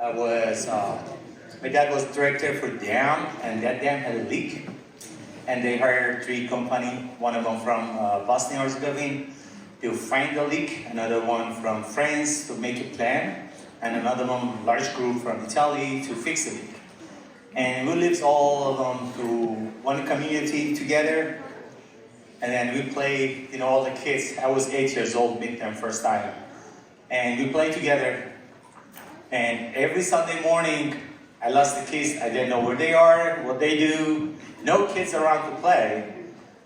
My dad was director for dam, and that dam had a leak. And they hired 3 companies, one of them from Bosnia and Herzegovina to find the leak, another one from France to make a plan, and another one, large group from Italy to fix the leak. And we lived all of them to one community together, and then we played, all the kids. I was 8 years old, meet them first time. And we played together, and every Sunday morning, I lost the kids. I didn't know where they are, what they do. No kids around to play,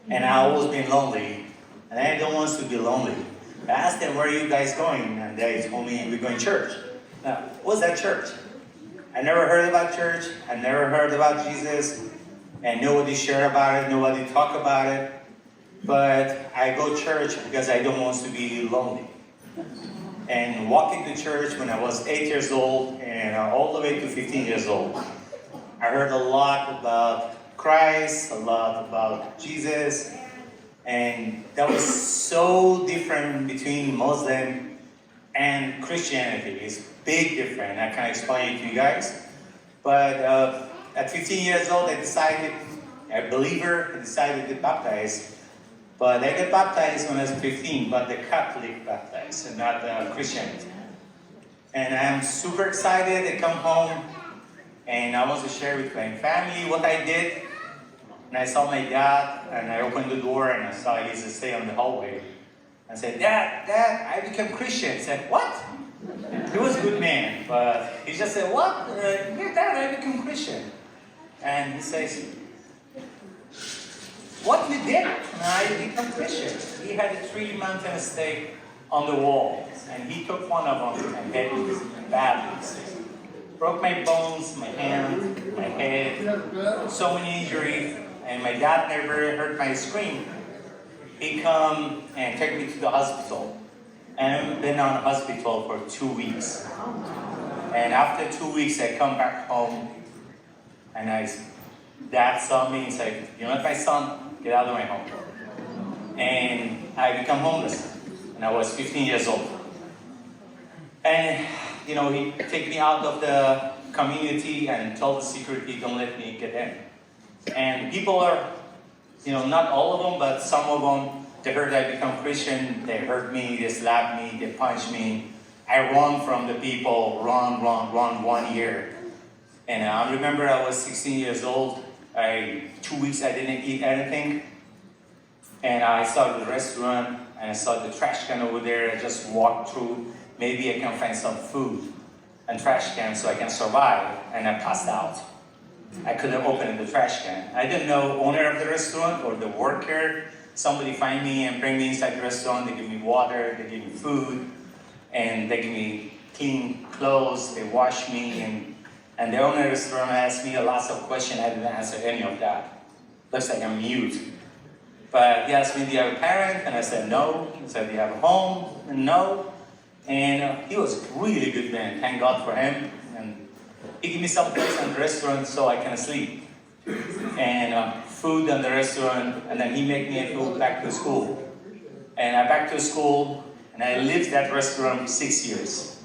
and I always been lonely, and I don't want to be lonely. I asked them, where are you guys going? And they told me, we're going to church. Now, what's that church? I never heard about church. I never heard about Jesus, and nobody shared about it, nobody talked about it. But I go to church because I don't want to be lonely. And walking to church when I was 8 years old and all the way to 15 years old, I heard a lot about Christ, a lot about Jesus, and that was so different between Muslim and Christianity. It's big different. I can't explain it to you guys. But at 15 years old, I decided to get baptized. But I got baptized when I was 15, but the Catholic baptized, and not Christianity. And I'm super excited. I come home, and I want to share with my family what I did. And I saw my dad, and I opened the door, and I saw he stay on the hallway. I said, Dad, I became Christian. He said, what? He was a good man, but he just said, what? Yeah, Dad, I became Christian. And he says, what you did? And I became Christian. He had a 3-mountain stake on the wall, and he took one of them and hit me badly. Broke my bones, my hand, my head, so many injuries. And my dad never heard my scream. He come and take me to the hospital. And I've been on hospital for 2 weeks. And after 2 weeks, I come back home, and Dad saw me and said, you're not my son, get out of my home. And I become homeless, and I was 15 years old. And, he take me out of the community and told the security, don't let me get in. And people are, not all of them, but some of them, they heard I become Christian, they hurt me, they slapped me, they punched me. I run from the people, run 1 year. And I remember I was 16 years old. 2 weeks I didn't eat anything. And I started the restaurant, and I saw the trash can over there. I just walked through. Maybe I can find some food and trash can so I can survive. And I passed out. I couldn't open the trash can. I didn't know owner of the restaurant or the worker. Somebody find me and bring me inside the restaurant. They give me water, they give me food, and they give me clean clothes. They wash me, and the owner of the restaurant asked me lots of questions. I didn't answer any of that. Looks like I'm mute. But he asked me, do you have a parent? And I said, no. He said, do you have a home? And no. And he was a really good man. Thank God for him. And he gave me some place in the restaurant so I can sleep. And food in the restaurant. And then he made me go back to school. And I back to school. And I lived that restaurant 6 years.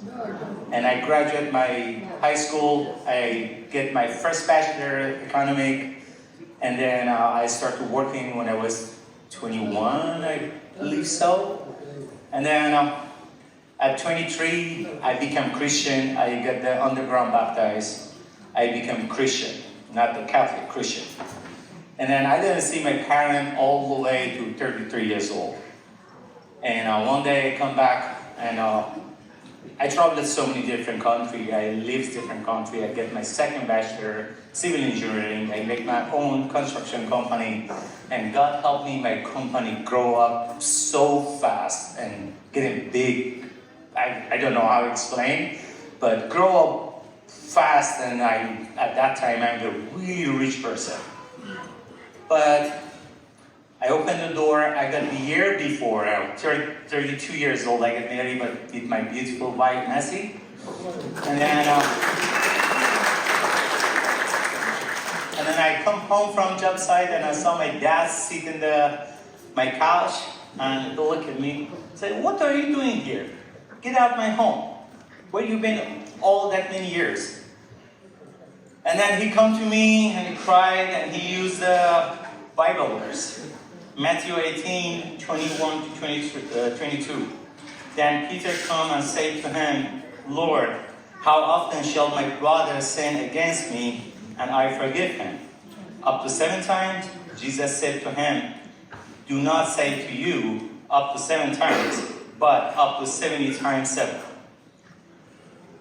And I graduated my high school. I get my first bachelor economic. And then I started working when I was 21, I believe so. And then at 23, I became Christian. I got the underground baptized. I became Christian, not the Catholic Christian. And then I didn't see my parent all the way to 33 years old. And one day I come back, and I traveled to so many different countries. I lived different countries. I get my second bachelor, civil engineering. I make my own construction company. And God helped me, my company grow up so fast and getting big. I don't know how to explain, but grow up fast. And at that time, I'm a really rich person. But I opened the door. I got the year before, 32 years old, I got married with my beautiful wife, Nancy. And then I come home from job site, and I saw my dad sit in my couch, and he looked at me and said, what are you doing here? Get out of my home. Where you been all that many years. And then he come to me and he cried and he used the Bible verse. Matthew 18, 21 to 22. Then Peter come and say to him, Lord, how often shall my brother sin against me and I forgive him? Up to 7 times? Jesus said to him, do not say to you up to 7 times, but up to 70 times 7.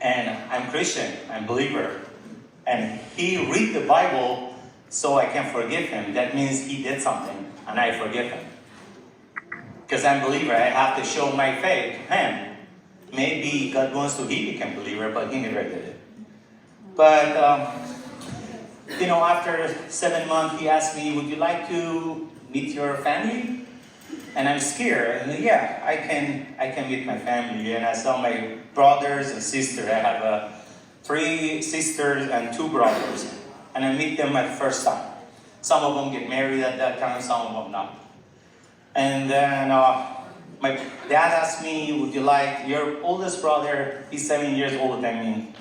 And I'm Christian, I'm believer. And he read the Bible so I can forgive him. That means he did something and I forgive him. Because I'm a believer, I have to show my faith to him. Maybe God wants to he become a believer, but he never did it. But, after 7 months, he asked me, would you like to meet your family? And I'm scared. And yeah, I can meet my family. And I saw my brothers and sisters. I have 3 sisters and 2 brothers. And I meet them at the first time. Some of them get married at that time, some of them not. And then my dad asked me, would you like your oldest brother, he's 7 years older than me.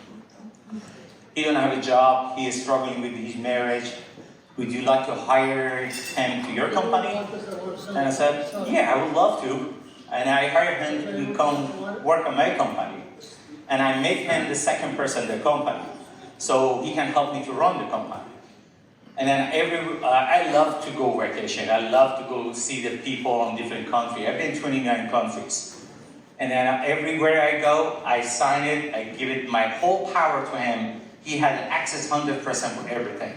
He don't have a job, he is struggling with his marriage. Would you like to hire him to your company? And I said, yeah, I would love to. And I hired him to come work on my company. And I make him the second person in the company. So he can help me to run the company. And then I love to go vacation. I love to go see the people in different countries. I've been 29 countries. And then everywhere I go, I sign it, I give it my whole power to him. He had access 100% for everything.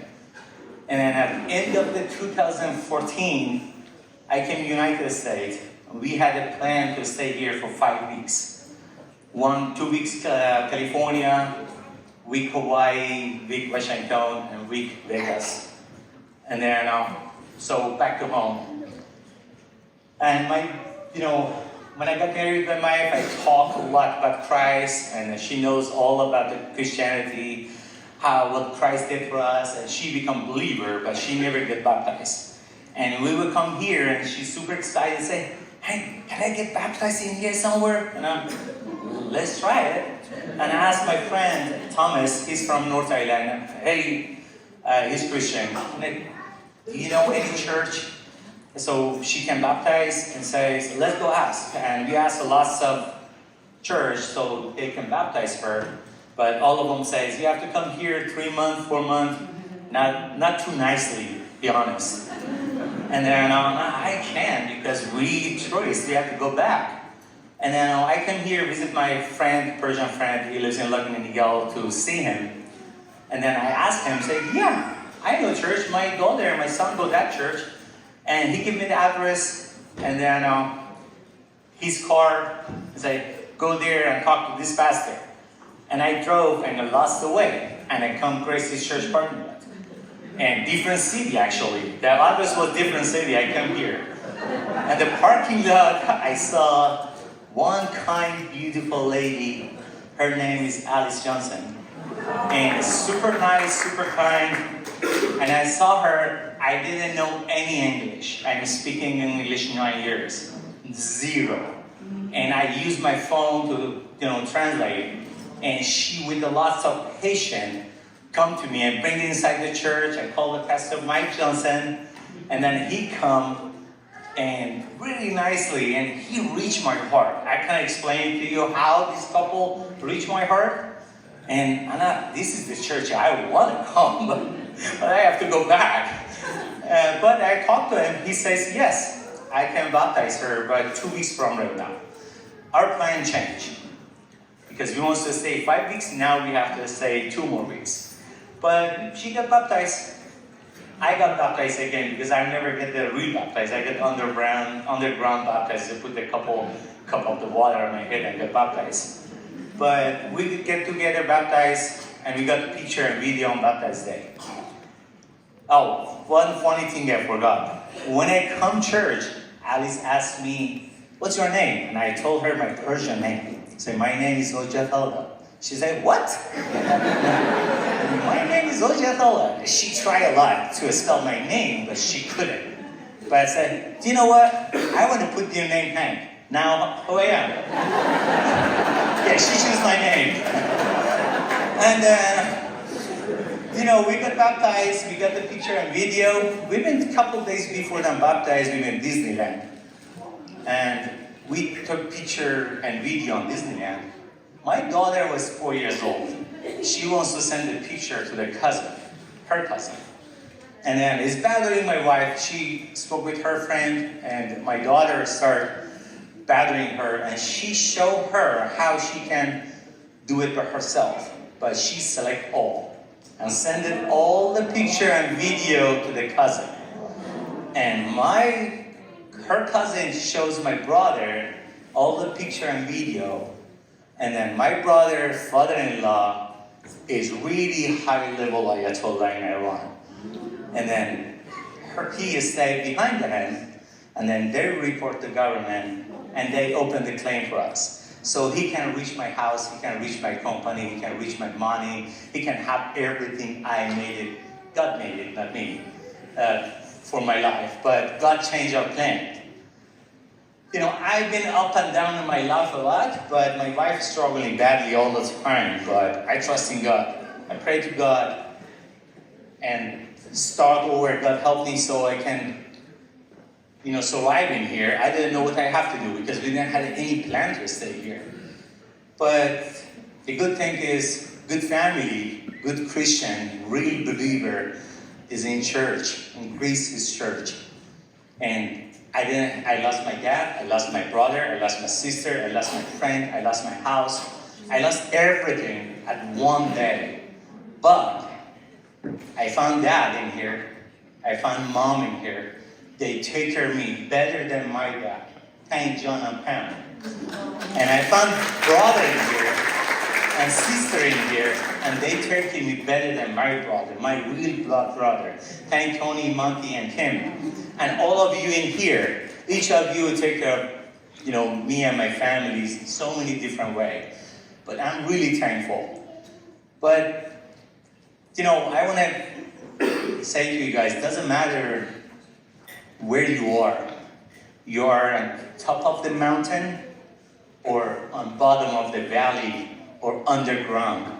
And then at the end of the 2014, I came to the United States. We had a plan to stay here for 5 weeks. 2 weeks California, week Hawaii, week Washington, and week Vegas. And then, so back to home. And when I got married with my wife, I talked a lot about Christ, and she knows all about the Christianity, what Christ did for us, and she became a believer, but she never got baptized. And we would come here, and she's super excited and say, hey, can I get baptized in here somewhere? And let's try it. And I asked my friend, Thomas, he's from North Ireland, hey, he's Christian. Do you know any church? So she can baptize and says, let's go ask. And we asked lots of church so they can baptize her. But all of them says, you have to come here 3 months, 4 months. Not too nicely, be honest. And then I can because we choice, we have to go back. And then I come here, visit my friend, Persian friend, he lives in Laguna to see him. And then I asked him, say, yeah, I know church, my daughter and my son go to that church. And he gave me the address, and then his car, say, go there and talk to this pastor. And I drove and I lost the way, and I come Grace's church parking lot. And different city actually, the address was different city, I come here. And the parking lot, I saw one kind, beautiful lady, her name is Alice Johnson. And super nice, super kind. And I saw her, I didn't know any English. I'm speaking English 9 years. 0. And I used my phone to, translate. And she, with a lots of patience, come to me and bring it inside the church. I called the pastor Mike Johnson. And then he come and really nicely, and he reached my heart. I can explain to you how this couple reached my heart. And this is the church I want to come, but I have to go back. But I talked to him. He says, yes, I can baptize her, but 2 weeks from right now. Our plan changed. Because we want to stay 5 weeks, now we have to stay 2 more weeks. But she got baptized. I got baptized again because I never get the re-baptized. I get underground baptized. I put a cup of the water on my head and get baptized. But we could get together baptized, and we got a picture and video on baptized day. Oh, one funny thing I forgot. When I come church, Alice asked me, what's your name? And I told her my Persian name. So my name is Ojatullah. She said, what? My name is Ojatullah. She tried a lot to spell my name, but she couldn't. But I said, do you know what? I want to put your name Hank. Now, who I am. Yeah, she chose my name. And we got baptized, we got the picture and video. We went a couple days before them baptized, we went to Disneyland. And we took picture and video on Disneyland. My daughter was 4 years old. She wants to send a picture to her cousin. And then it's bothering my wife. She spoke with her friend, and my daughter started bothering her, and she showed her how she can do it by herself. But she select all and send it all the picture and video to the cousin. And her cousin shows my brother all the picture and video. And then my brother, father-in-law, is really high-level Ayatollah in Iran. And then he stayed behind them, and then they report the government, and they open the claim for us. So he can reach my house, he can reach my company, he can reach my money, he can have everything I made it. God made it, not me, for my life. But God changed our plan. I've been up and down in my life a lot, but my wife is struggling badly all the time. But I trust in God. I pray to God and start over. God help me so I can, survive in here. I didn't know what I have to do because we didn't have any plan to stay here. But the good thing is, good family, good Christian, real believer is in church, in Greece's church. And I lost my dad, I lost my brother, I lost my sister, I lost my friend, I lost my house. I lost everything at one day. But I found dad in here. I found mom in here. They take care of me better than my dad. Thank John and Pam. And I found brother in here and sister in here, and they take care of me better than my brother, my real blood brother. Thank Tony, Monty, and Kim. And all of you in here, each of you take care of, me and my family in so many different ways. But I'm really thankful. But, I want to say to you guys, it doesn't matter where you are. You are on top of the mountain or on bottom of the valley or underground.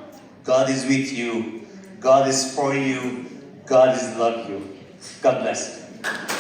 God is with you. God is for you. God is love you. God bless you.